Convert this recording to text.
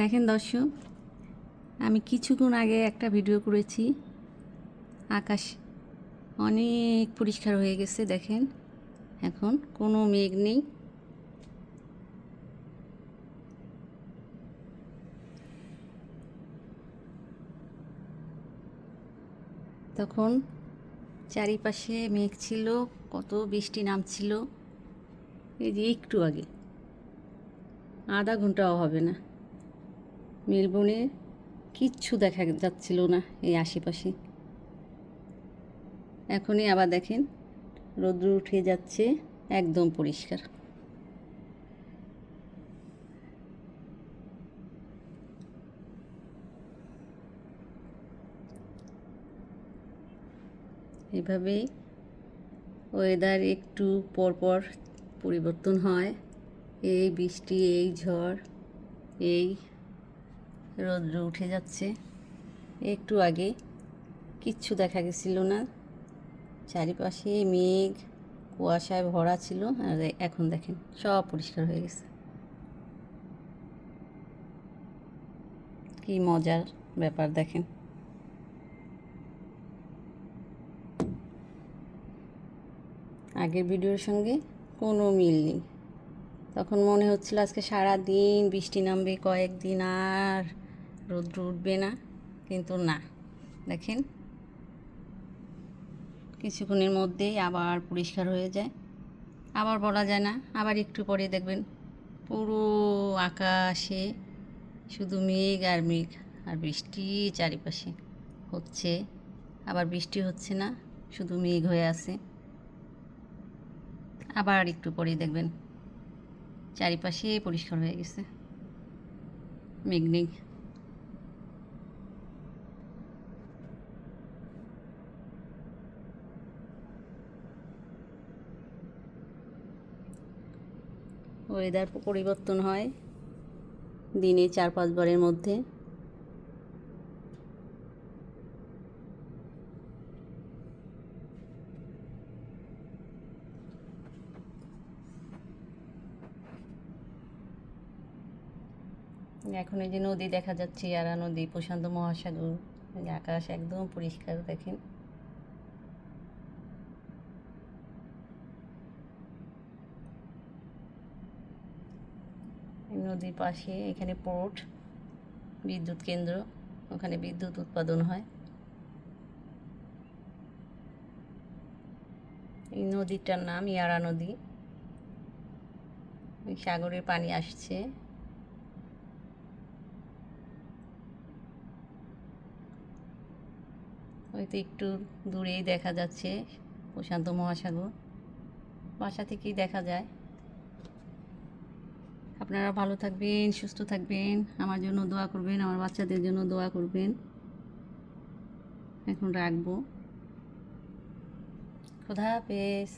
দেখেন দর্শক, আমি কিছুক্ষণ আগে একটা ভিডিও করেছি। আকাশ অনেক পরিষ্কার হয়ে গেছে। দেখেন এখন কোনো মেঘ নেই। তখন চারিপাশে মেঘ ছিল, কত বৃষ্টি নামছিল। এই যে একটু আগে, আধা ঘন্টাও হবে না, মেলবোর্নে কিচ্ছু দেখা যাচ্ছিল না এই আশেপাশে। এখনই আবার দেখেন রৌদ্র উঠে যাচ্ছে, একদম পরিষ্কার। এভাবেই ওয়েদার একটু পরপর পরিবর্তন হয়। এই বৃষ্টি, এই ঝড়, এই রৌদ্র উঠে যাচ্ছে। একটু আগে কিচ্ছু দেখা গেছিল না, চারিপাশে মেঘ কুয়াশায় ভরা ছিল। আর এখন দেখেন সব পরিষ্কার হয়ে গেছে। কি মজার ব্যাপার দেখেন। আগের ভিডিওর সঙ্গে কোনো মিল নেই। তখন মনে হচ্ছিল আজকে সারা দিন বৃষ্টি নামবে, কয়েকদিন আর রৌদ্র উঠবে না, কিন্তু না, দেখেন কিছুক্ষণের মধ্যেই আবার পরিষ্কার হয়ে যায়। আবার বলা যায় না, আবার একটু পরে দেখবেন পুরো আকাশে শুধু মেঘ আর মেঘ, আর বৃষ্টি চারিপাশে হচ্ছে, আবার বৃষ্টি হচ্ছে না, শুধু মেঘ হয়ে আছে। আবার একটু পরেই দেখবেন চারিপাশে পরিষ্কার হয়ে গেছে, মেঘ নেই। ওয়েদার পরিবর্তন হয় দিনে 4-5 বারের মধ্যে। এখন এই যে নদী দেখা যাচ্ছে, ইয়ারা নদী, প্রশান্ত মহাসাগর, আকাশ একদম পরিষ্কার দেখেন। নদীর পাশে এখানে পোর্ট, বিদ্যুৎ কেন্দ্র, ওখানে বিদ্যুৎ উৎপাদন হয়। এই নদীটার নাম ইয়ারা নদী। সাগরের পানি আসছে। হয়তো একটু দূরেই দেখা যাচ্ছে প্রশান্ত মহাসাগর, বাসা থেকেই দেখা যায়। আপনারা ভালো থাকবেন, সুস্থ থাকবেন, আমার জন্য দোয়া করবেন, আমার বাচ্চাদের জন্য দোয়া করবেন। এখন রাখবো। খোদা হাফেজ।